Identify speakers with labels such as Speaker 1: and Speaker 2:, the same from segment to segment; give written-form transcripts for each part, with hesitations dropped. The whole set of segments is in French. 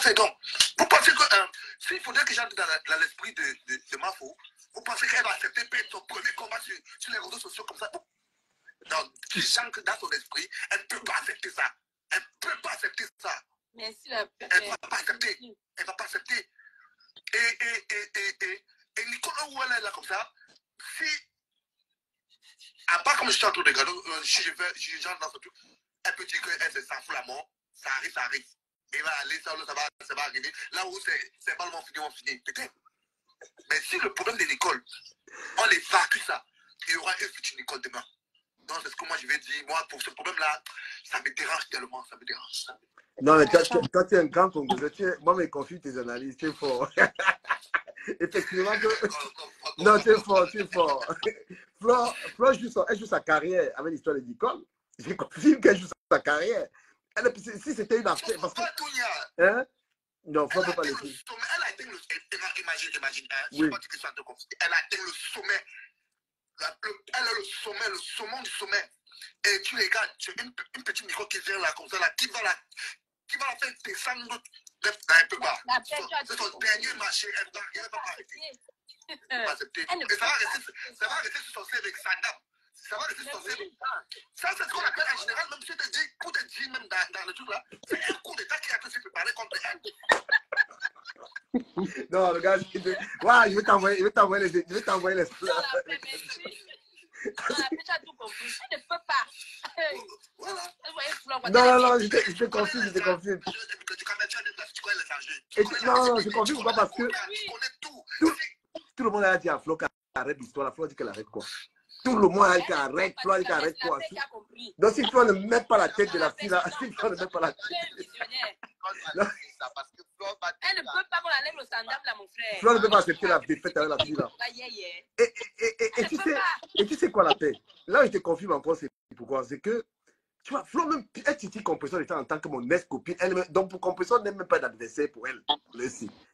Speaker 1: fait donc? Vous pensez que s'il faudrait que j'entre dans l'esprit de Mafo, vous pensez qu'elle va accepter perdre son premier combat sur les réseaux sociaux comme ça? Non, tu sens que dans son esprit, elle ne peut pas accepter ça. Elle ne peut pas accepter ça.
Speaker 2: Merci,
Speaker 1: elle ne va pas accepter. Elle ne va pas accepter. Et Nicolas, où elle est là comme ça, si, à part comme je suis en train de regarder, si j'entre dans ce truc, elle peut dire qu'elle s'en fout la mort, ça arrive, ça arrive. Et va aller, ça va arriver. Là où c'est pas le moment fini, on finit. Peut-être. Mais si le problème de l'école, on évacue ça, il y aura un futur Nicole demain. Donc c'est ce que moi je vais dire. Moi, pour ce problème-là, ça me dérange tellement, ça me dérange.
Speaker 3: Non, mais toi, tu es un grand Congolais. Moi, je confie tes analyses, tu es fort. Effectivement, non, tu es fort, tu es fort. Flo joue sa carrière avec l'histoire de Nicole. Je confirme qu'elle joue sa carrière. Si c'était une affaire. Parce que, hein? Non, Flo ne peut pas le dire.
Speaker 1: Elle a atteint le imagine,
Speaker 3: oui.
Speaker 1: je ne sais pas dire que c'est un peu compliqué. Elle a atteint le sommet. Elle a le sommet du sommet. Et tu regardes, tu as une petite Nicole qui vient là, comme ça, là, qui va la faire descendre. Elle peut pas. C'est son dernier marché. Elle ne va pas arrêter. Elle ne va pas accepter. Et ça va rester sur son CV avec sa dame. Ça va rester sur son CV. Ça, c'est ce qu'on appelle en général, même si tu dis, pour te dire, même dans le truc là, c'est un coup d'état qui a été préparé contre elle.
Speaker 3: Non, regarde, ouais, je vais t'envoyer les fleurs.
Speaker 2: Tu as tout compris. Elle ne peut pas.
Speaker 3: Non, je te confirme, je te confirme. Non, je confirme pas parce que tout le monde a dit à Flo qu'elle arrête l'histoire. La Flo a dit qu'elle arrête quoi? Tout le monde a dit qu'elle arrête. Flo a dit qu'elle arrête quoi? Donc si Flo ne met pas la tête de la fille là, si Flo ne met pas la tête.
Speaker 2: Elle ne peut pas qu'on enlève le standard là, mon frère.
Speaker 3: Flo ne peut pas accepter la défaite avec la fille là. Et tu sais quoi la paix? Là, je te confirme encore, c'est pourquoi. C'est que, tu vois, Flo, même, elle titille Compresseur en tant que mon ex-copine. Donc, pour Compresseur, n'est même pas d'adversaire pour elle.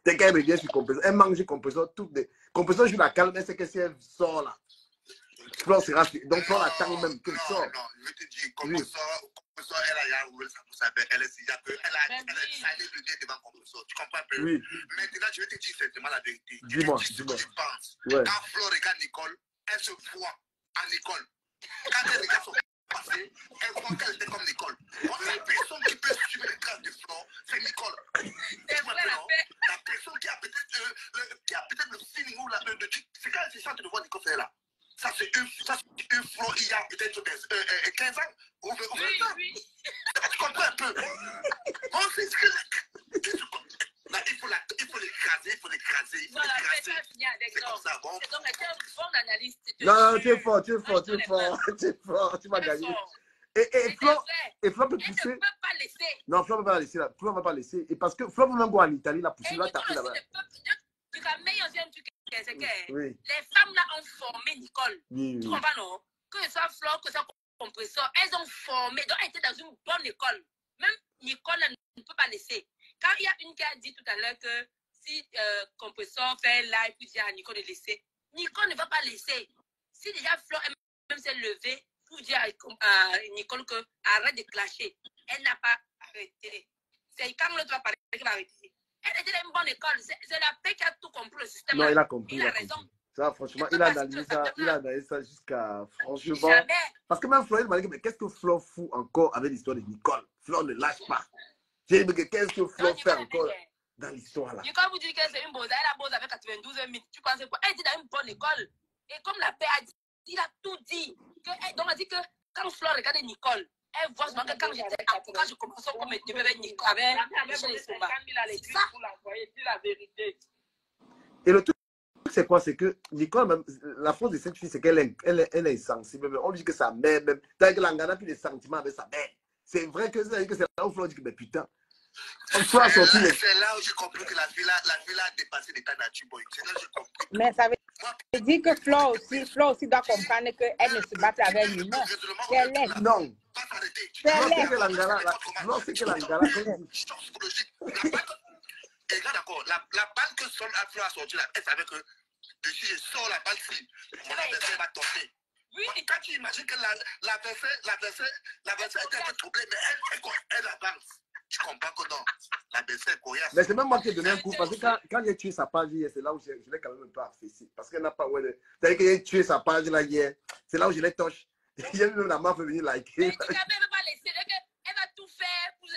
Speaker 3: Dès qu'elle revient sur Compresseur, elle mange Compresseur. Compresseur joue la calme, elle sait que si elle sort là, Flo sera. Donc, Flo attend même qu'elle sort.
Speaker 1: Non, je te dis, Compresseur, elle a roulé sa pousse avec elle. Elle a salé le nez devant Compresseur. Tu comprends un peu?
Speaker 3: Oui.
Speaker 1: Maintenant, je vais te dire simplement la vérité.
Speaker 3: Dis-moi.
Speaker 1: Ce que je pense.
Speaker 3: Ouais.
Speaker 1: Quand Flo regarde Nicole, elle se voit en Nicole. Quand elle regarde son passé, elle voit qu'elle était comme Nicole. La personne qui peut suivre les traces de Flo, c'est Nicole. La personne qui a peut-être le feeling ou le truc. C'est quand elle se sent de voir Nicole faire là. Ça, c'est une Flo il y a peut-être 15 ans ou 20 ans. Tu comprends un peu? On sait ce que il faut l'écraser.
Speaker 2: Voilà, c'est comme ça. Bon. Donc, c'est un bon analyste.
Speaker 3: Non, tu es fort. Tu vas gagner. Et Flo peut pousser.
Speaker 2: Elle ne peut pas laisser.
Speaker 3: Non, Flo ne peut pas laisser. Flo ne va pas laisser. Et parce que Flo peut même voir en Italie, la pousser, là, taper là-bas.
Speaker 2: Tu as meilleur truc, c'est que
Speaker 3: les
Speaker 2: femmes là ont formé Nicole.
Speaker 3: Oui.
Speaker 2: Tu comprends, non? Que ce soit Flo, que ce soit Compresseur, elles ont formé. Donc, elles étaient dans une bonne école. Même Nicole ne peut pas laisser. Quand il y a une qui a dit tout à l'heure que si Compresseur fait live, puis dire à Nicole de laisser, Nicole ne va pas laisser. Si déjà Flo même s'est levée pour dire à Nicole que arrête de clasher, elle n'a pas arrêté. C'est quand l'autre va parler qu'elle va arrêter. Elle était dans une bonne école. C'est la paix qui a tout compris le système.
Speaker 3: Non, il a compris.
Speaker 2: Il a raison.
Speaker 3: Ça, franchement, il a analysé ça jusqu'à franchement.
Speaker 2: Jamais.
Speaker 3: Parce que même Flo, il m'a dit, mais qu'est-ce que Flo fout encore avec l'histoire de Nicole? Flo ne lâche pas. J'ai dit, mais qu'est-ce que Flo fait encore dans l'histoire là?
Speaker 2: Quand vous dites que c'est une bose, elle a bose avec 92 000, tu penses quoi? Elle était dans une bonne école. Et comme la paix a dit, il a tout dit. Donc, on a dit que quand Flo regardait Nicole, elle voit souvent que quand j'étais quand je commençais à me tenir avec Nicole, avec Michel Essouma. C'est ça.
Speaker 3: Et le truc, c'est quoi? C'est que Nicole, même, la force de cette fille, c'est qu'elle est insensible. On lui dit que sa mère, même, tant que l'angana plus des sentiments avec sa mère. C'est vrai que c'est là où Flo dit que, mais putain.
Speaker 1: C'est là où j'ai compris que la fille a dépassé l'état nature. C'est là où j'ai compris.
Speaker 4: Mais ça veut dire que Flo aussi doit comprendre qu'elle ne se bat pas avec l'humain. Qu'elle est.
Speaker 3: Non.
Speaker 4: Elle est.
Speaker 3: Flo, c'est que l'angala.
Speaker 1: Et regarde d'accord, la balle que son Flo a sortie là, elle savait que si je sors la balle-ci, mon adversaire va tomber. Oui. Quand tu imagines que l'adversaire était un peu troublé, mais elle avance. Tu comprends que non, la belle-sœur est coriace.
Speaker 3: Mais c'est même moi qui ai donné un coup, parce que quand j'ai tué sa page hier, c'est là où je l'ai quand même un peu affaissé. Parce qu'elle n'a pas... Ouais, c'est-à-dire que j'ai tué sa page là hier, c'est là où je l'ai touché. J'ai vu la meuf venir liker.
Speaker 2: Mais tu ne peux pas laisser, elle va tout faire pour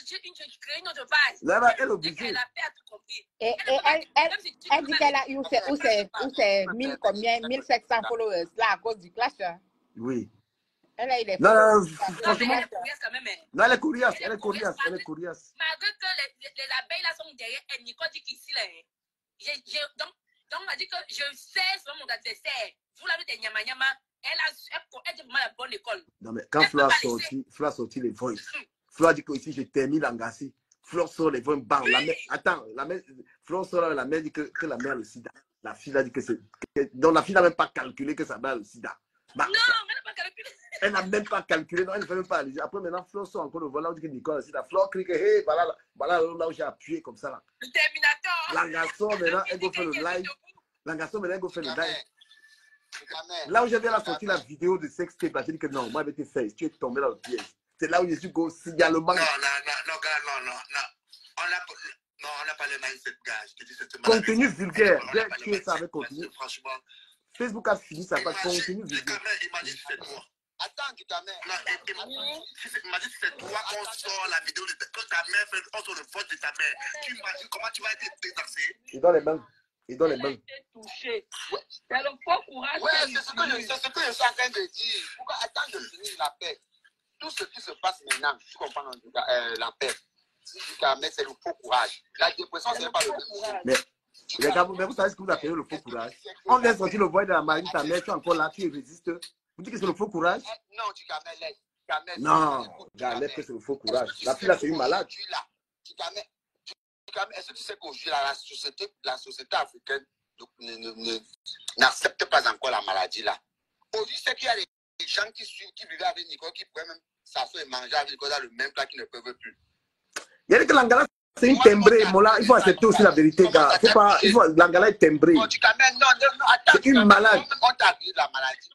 Speaker 2: créer une autre page.
Speaker 3: Là, elle est obligée.
Speaker 2: Elle a fait à tout compris.
Speaker 4: Et elle dit qu'elle a eu ses 1000 combien, 1700 followers là à cause du clash. Hein.
Speaker 3: Oui.
Speaker 4: Elle a eu des
Speaker 3: Non,
Speaker 2: Franchement,
Speaker 3: non, elle est coriace, elle est coriace, elle est coriace.
Speaker 2: Malgré que les abeilles là sont derrière elle, Nicole dit qu'ici là, donc on m'a dit que je sais sur mon adversaire. Vous l'avez dit Nyama Nyama, elle est vraiment la bonne école.
Speaker 3: Non mais quand Flo a sorti les voices, Flo a dit que ici j'ai terminé l'engagé. Flo sort les voix, bang. Attends, Flo sort la mère dit que la mère a le sida. La fille a dit que c'est. Donc la fille n'a même pas calculé que sa mère a le sida. Bah,
Speaker 2: non, elle n'a pas calculé.
Speaker 3: Elle n'a même pas calculé, non, elle ne fait même pas allusion. Après, maintenant, Flo sort encore le voilà où dit que Nicole a le sida. Flo clique, hey, voilà là où j'ai appuyé comme ça. Là.
Speaker 2: Le Terminator.
Speaker 3: L'engageant maintenant, elle va faire le live. L'engageant maintenant, elle va faire le live. Là où j'avais la sortie la vidéo de sextape, j'ai dit que non, moi, avec tes fesses, tu es tombé dans le piège. C'est là où je suis go signalement.
Speaker 1: Non. On n'a pas le mindset, gars. Je te dis, c'est
Speaker 3: contenu vulgaire. Bien tuer ça avec contenu.
Speaker 1: Franchement.
Speaker 3: Facebook a fini sa page contenu vulgaire.
Speaker 1: Imagine si c'est toi.
Speaker 5: Attends, tu t'amènes.
Speaker 1: Imagine si c'est toi qu'on sort la vidéo de ta mère, on sort le vote de ta mère. Tu imagines comment tu vas être détaxé?
Speaker 3: Il donne les mains. Il donne les mains.
Speaker 2: Touché. C'est le faux courage.
Speaker 5: Ouais, c'est ce que je suis en train de dire. Pourquoi attends de finir la paix? Tout ce qui se passe maintenant, tu comprends la paix. Si tu t'amènes, c'est le faux courage. La dépression, c'est pas le courage.
Speaker 3: Mais vous savez ce que vous appelez le faux courage? On vient sortir le voile de la marine de ta mère, tu es encore là, tu résistes. Vous dites que c'est le faux courage?
Speaker 5: Non, tu t'amènes.
Speaker 3: Non, regarde que c'est le faux courage. La fille là, c'est une malade.
Speaker 5: Est-ce que tu sais qu'aujourd'hui, la société africaine n'accepte pas encore la maladie là? Aujourd'hui, c'est qu'il y a des gens qui suivent, qui vivent avec Nicole, qui pourraient même s'asseoir et manger avec Nicole dans le même plat, qui ne peuvent plus.
Speaker 3: Il y a que l'Angala, c'est une timbrée. Il faut accepter aussi la vérité, gars. L'Angala est timbrée.
Speaker 5: Non, attends.
Speaker 3: C'est une malade.
Speaker 5: On t'a dit la maladie.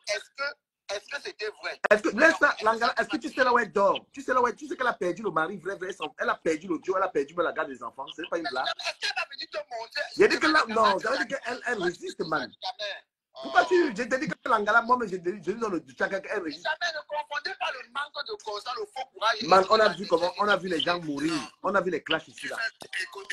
Speaker 5: Est-ce que c'était vrai?
Speaker 3: Est-ce que tu sais là où elle dort? Tu sais qu'elle a perdu le mari vrai. Elle a perdu le Dieu, elle a perdu la garde des enfants. C'est pas une blague.
Speaker 5: Est-ce qu'elle va venir te montrer?
Speaker 3: J'ai dit que là, non, ça veut dire qu'elle résiste, man. Pourquoi je t'ai dit que l'Angala, moi, mais je dis dans le chacun qu'elle résiste.
Speaker 5: Jamais ne confondez pas le manque de conscience, le faux courage.
Speaker 3: Man, on a vu les gens mourir. On a vu les clashs ici, là.
Speaker 1: Écoute.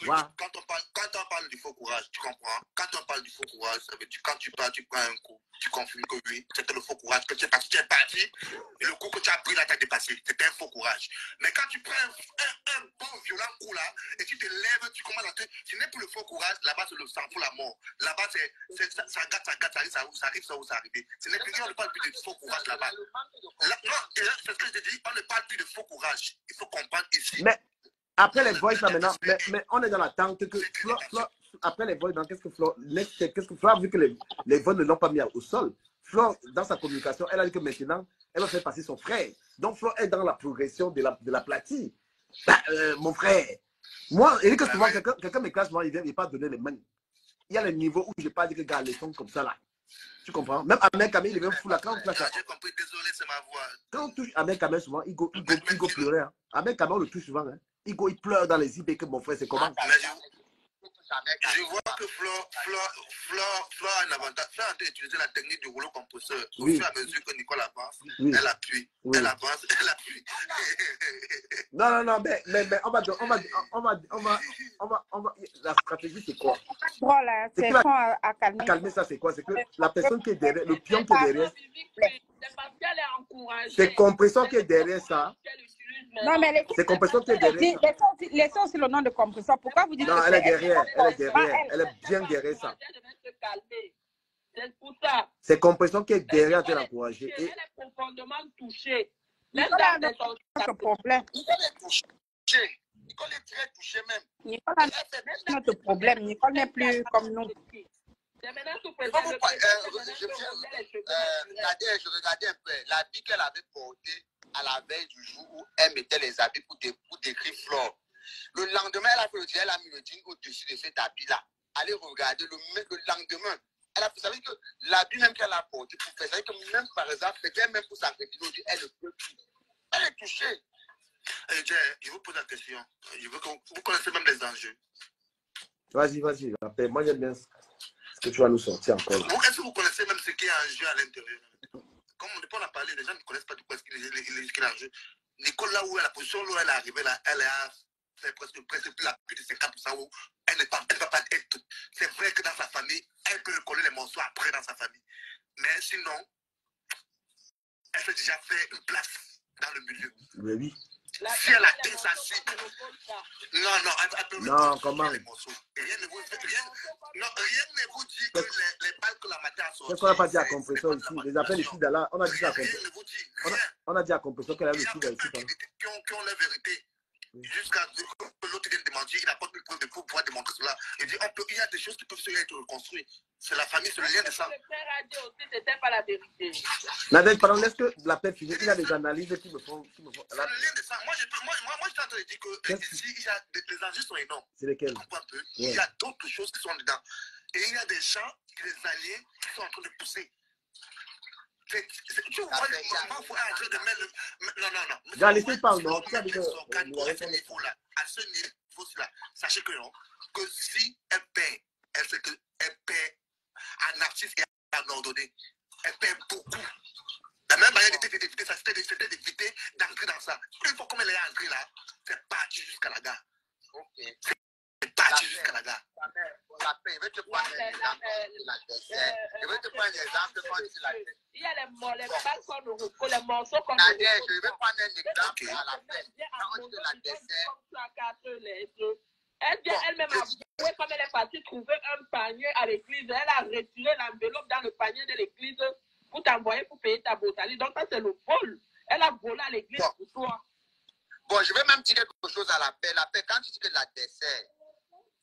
Speaker 3: Ouais.
Speaker 1: Quand on parle du faux courage, tu comprends? Quand on parle du faux courage, ça veut dire quand tu pars, tu prends un coup, tu confirmes que oui, c'était le faux courage, que tu es parti, et le coup que tu as pris là, tu as dépassé. C'était un faux courage. Mais quand tu prends un bon violent coup là, et tu te lèves, tu commences à te. Ce n'est plus le faux courage, là-bas c'est le sang pour la mort. Là-bas ça gâte, ça arrive. Ce n'est plus, on ne parle plus de faux courage là-bas. Non, c'est ce que je te dis, on ne parle plus de faux courage. Il faut comprendre ici.
Speaker 3: Mais après les voices là maintenant, mais on est dans l'attente que Flo, après les voices, qu'est-ce que Flo a vu que les voix ne l'ont pas mis au sol. Flo, dans sa communication, elle a dit que maintenant, elle va faire passer son frère. Donc Flo est dans la progression de la platine. Mon frère, moi, il dit que souvent, quelqu'un me classe, moi, il vient pas donner les mains. Il y a les niveaux où je n'ai pas dit que gars, les sons comme ça là. Tu comprends? Même Ahmed Kamel, il vient fou là. Quand on clash,
Speaker 1: j'ai compris, désolé, c'est ma voix.
Speaker 3: Quand on touche Ahmed Kamel, souvent, il go pleurer. Hein. Ahmed Kamel, on le touche souvent. Hein. Il pleure dans les idées que mon frère, c'est comment?
Speaker 1: Je vois que Flo a un avantage. Flo a utilisé la technique du rouleau compresseur. Au
Speaker 3: Oui.
Speaker 1: fur et à mesure que Nicole avance,
Speaker 3: Oui.
Speaker 1: elle appuie.
Speaker 3: Oui.
Speaker 1: Elle avance, elle appuie.
Speaker 3: Non, mais la stratégie, c'est quoi?
Speaker 4: Voilà,
Speaker 3: C'est
Speaker 4: c'est
Speaker 3: que la-
Speaker 4: bon à calmer.
Speaker 3: Calmer ça, c'est quoi? C'est que la personne qui est derrière, le pion qui est derrière, c'est compresseur qui est derrière ça.
Speaker 4: Non, mais
Speaker 3: C'est compresseur qui est derrière ça.
Speaker 4: laissez aussi le nom de compresseur. Pourquoi vous dites
Speaker 3: Non,
Speaker 4: que
Speaker 3: elle est derrière.
Speaker 4: elle?
Speaker 3: Elle est bien derrière ça.
Speaker 2: C'est pour ça.
Speaker 3: C'est compresseur qui est derrière de l'encourager.
Speaker 2: Elle est profondément touchée.
Speaker 4: Nicolas a notre problème.
Speaker 5: Nicole est touchée. Nicole est très touchée même.
Speaker 4: Nicolas a notre problème. Nicole n'est plus comme nous.
Speaker 5: Je regardais un peu l'habit qu'elle avait porté à la veille du jour où elle mettait les habits pour décrire Flore. Le lendemain, elle a fait le jean, elle a mis le jean au-dessus de cet habit-là. Allez regarder le lendemain. Elle a fait, ça veut dire que l'habit même qu'elle a porté pour faire, ça veut dire que même par exemple, peut-être même pour s'entretenir aujourd'hui, elle ne peut plus. Elle est touchée.
Speaker 1: Je vous pose la question. Je veux que vous connaissez même les enjeux.
Speaker 3: Vas-y, rappelle. Moi, j'aime bien ce que tu vas nous sortir encore.
Speaker 1: Est-ce que vous connaissez même ce qu'il y a en jeu à l'intérieur? Comme on a parlé, les gens ne connaissent pas du coup ce qu'il y a en jeu. Nicole, là où elle, la position où elle est arrivée, là, elle a fait presque plus de 50% où elle ne va pas être. C'est vrai que dans sa famille, elle peut coller les morceaux après dans sa famille. Mais sinon, elle s'est déjà fait une place dans le milieu.
Speaker 3: Mais oui.
Speaker 1: Si elle atteint sa cible. Non, elle peut
Speaker 3: non, comment?
Speaker 1: Les morceaux. Rien ne vous dit que les balles que la matin a sorties.
Speaker 3: Qu'est-ce qu'on n'a pas dit à Compressor ici? Les appels ici, là, on a dit à Compressor. On a dit à Compressor qu'elle a le sud ici.
Speaker 1: Qui ont la vérité. Jusqu'à ce que l'autre vienne démentir, il apporte une preuve de pour pouvoir démontrer cela. Il dit, il y a des choses qui peuvent se être reconstruites. C'est la famille, c'est le lien de sang.
Speaker 2: Le frère a dit aussi, c'était pas la vérité.
Speaker 3: Nadège, pardon, laisse que la paix finisse. Il y a des analyses qui me font.
Speaker 1: C'est le lien de sang. Moi, je suis en train de dire que ici, il y a les enjeux sont énormes.
Speaker 3: C'est lesquels?
Speaker 1: Il y a d'autres choses qui sont dedans. Et il y a des gens, des alliés, qui sont en train de pousser. Tu vois, il faut entrer de mettre non.
Speaker 3: J'ai laissé parler, non?
Speaker 1: À ce niveau-là, sachez que non, que si elle paie, elle sait qu'elle paie un artiste et un ordonné. Elle paie beaucoup. La même manière d'éviter d'entrer dans ça. Une fois comme elle est entrée là, c'est parti jusqu'à la gare.
Speaker 5: Ok.
Speaker 1: C'est parti jusqu'à la gare.
Speaker 5: Je vais te prendre un exemple de la dessert. Je vais te prendre un exemple quand tu la dessert.
Speaker 2: Il y a les balles qu'on nous recolle, les morceaux qu'on nous
Speaker 5: Nadège,
Speaker 2: recolle.
Speaker 5: je vais prendre un exemple à la fin. Quand on dit la dessert.
Speaker 2: Elle vient elle-même avouer comme elle est partie trouver un panier à l'église. Elle a retiré l'enveloppe dans le panier de l'église pour t'envoyer pour payer ta botalie. Donc ça, c'est le vol. Elle a volé à l'église pour toi.
Speaker 5: Bon, je vais même dire quelque chose à la paix. La paix, quand tu dis que la dessert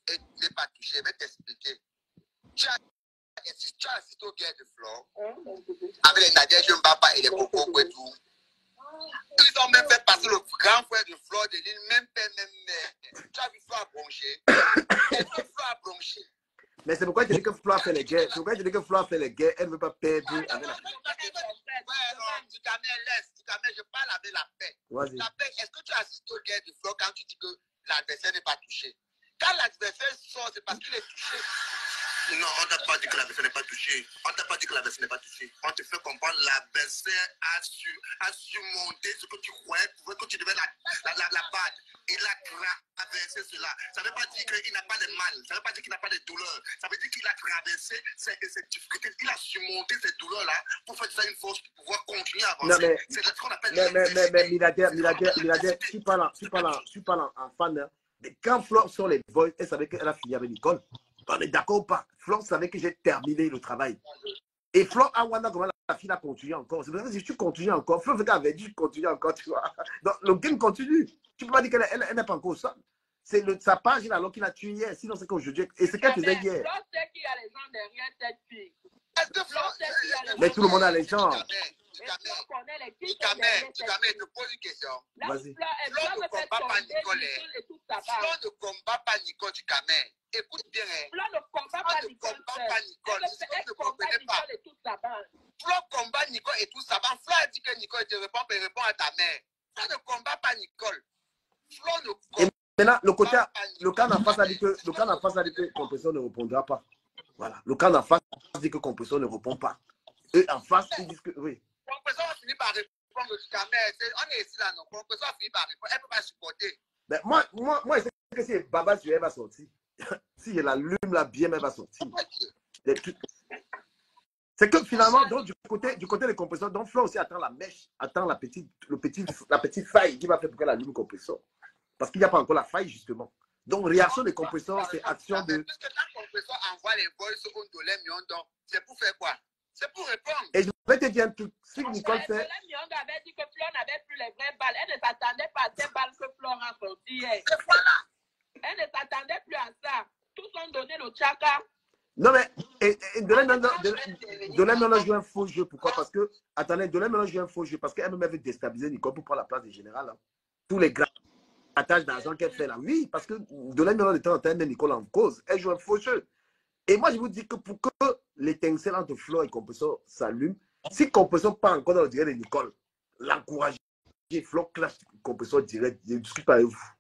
Speaker 5: n'est pas touchée, je vais t'expliquer. Tu as assisté aux guerres de Flore avec les Nadège Mbapa et les Coco et tout. Ils ont même fait passer le grand frère de Flore de l'île, même père, même mère. Tu as vu Flore broncher. Est-ce que Flore bronché?
Speaker 3: Mais c'est pourquoi je dis que Flore fait les guerres. C'est pourquoi je dis que Flore fait les guerres. Elle ne veut pas perdre.
Speaker 5: Ouais, non, tu t'amènes laisse. Tu t'amènes, je parle avec la paix. La paix, est-ce que tu as assisté aux guerres de Flore quand tu dis que l'adversaire n'est pas touché? Quand l'adversaire sort, c'est parce qu'il est touché.
Speaker 1: Non, on n'a pas dit que l'adversaire n'est pas touché. On t'a pas dit que l'adversaire n'est pas touché. On te fait comprendre l'adversaire a surmonté ce que tu croyais que tu devais la battre. Il a traversé cela. Ça ne veut pas dire qu'il n'a pas de mal. Ça ne veut pas dire qu'il n'a pas de douleur. Ça veut dire qu'il a traversé ces difficultés. Il a surmonté ces douleurs-là pour faire ça une force pour pouvoir continuer à avancer. C'est ce qu'on appelle.
Speaker 3: Mais Miladère, tu parles en fan. Hein. Mais quand Flore sort les voix, elle savait qu'elle a fini avec Nicole. On est d'accord ou pas? Flore savait que j'ai terminé le travail. Et Flore a wanda comment la fille a continué encore. C'est pour ça que si tu continues encore, Flore avait dit continue encore, tu vois. Donc le game continue. Tu peux pas dire qu'elle n'est pas encore au sol. C'est sa page alors qu'il a tué hier. Sinon c'est qu'aujourd'hui. Et c'est qu'elle faisait hier.
Speaker 2: Flore sait qu'il y a les gens derrière cette fille.
Speaker 5: Est-ce que Flore sait qu'il y a les gens?
Speaker 3: Mais tout le monde a les gens.
Speaker 5: Tu te poses une question.
Speaker 3: Vas-y.
Speaker 5: Flore ne combat pas Nicole. Flore ne combat pas Nicole du Camer. Écoute bien.
Speaker 2: Flore ne combat pas Nicole.
Speaker 5: Elle ne comprenait pas. Flore combat Nicole et tout ça. Flore dit que Nicole te répond à ta mère. Flore ne combat pas Nicole. Flore ne combat pas.
Speaker 3: Maintenant, le cas en face a dit que Compressor ne répondra pas. Voilà. Le cas en face dit que Compressor ne répond pas. Eux en face, ils disent que oui.
Speaker 5: Compressor a fini par répondre du Camer. On est ici là, non. Compressor a fini par répondre. Elle ne peut pas supporter.
Speaker 3: Ben, moi, je sais que si Baba sur elle va sortir. Si je l'allume là bien, elle va sortir. C'est que finalement, donc, du côté des compresseurs, donc Flore aussi attend la mèche, attend la petite faille qui va faire pour qu'elle allume le compresseur. Parce qu'il n'y a pas encore la faille, justement. Donc, réaction des compresseurs, c'est action de.
Speaker 5: Puisque quand le compresseur envoie les voices au Ndolé Miondo, c'est pour faire quoi? C'est pour répondre.
Speaker 3: Et je vais te dire un truc. Si Nicole fait.
Speaker 2: Ndolé Miondo avait dit que Flore n'avait plus les vraies balles. Elle ne s'attendait pas à ces balles que Flore a sorties hier.
Speaker 5: C'est voilà.
Speaker 2: Elle ne s'attendait plus à ça. Tous ont donné le tchaka.
Speaker 3: Non, mais Ndolé Miondo joue un faux jeu. Pourquoi? Parce que, attendez, Ndolé Miondo joue un faux jeu parce qu'elle-même avait déstabilisé Nicole pour prendre la place du général. Hein. Tous les grattages d'argent qu'elle fait là. Oui, parce que Ndolé Miondo de temps en temps, met Nicole en cause. Elle joue un faux jeu. Et moi, je vous dis que pour que l'étincelle entre Flore et Compressor s'allume, si Compressor part encore dans le direct de Nicole, l'encourager. Flo clash compresseur direct. Je ne discute pas avec vous.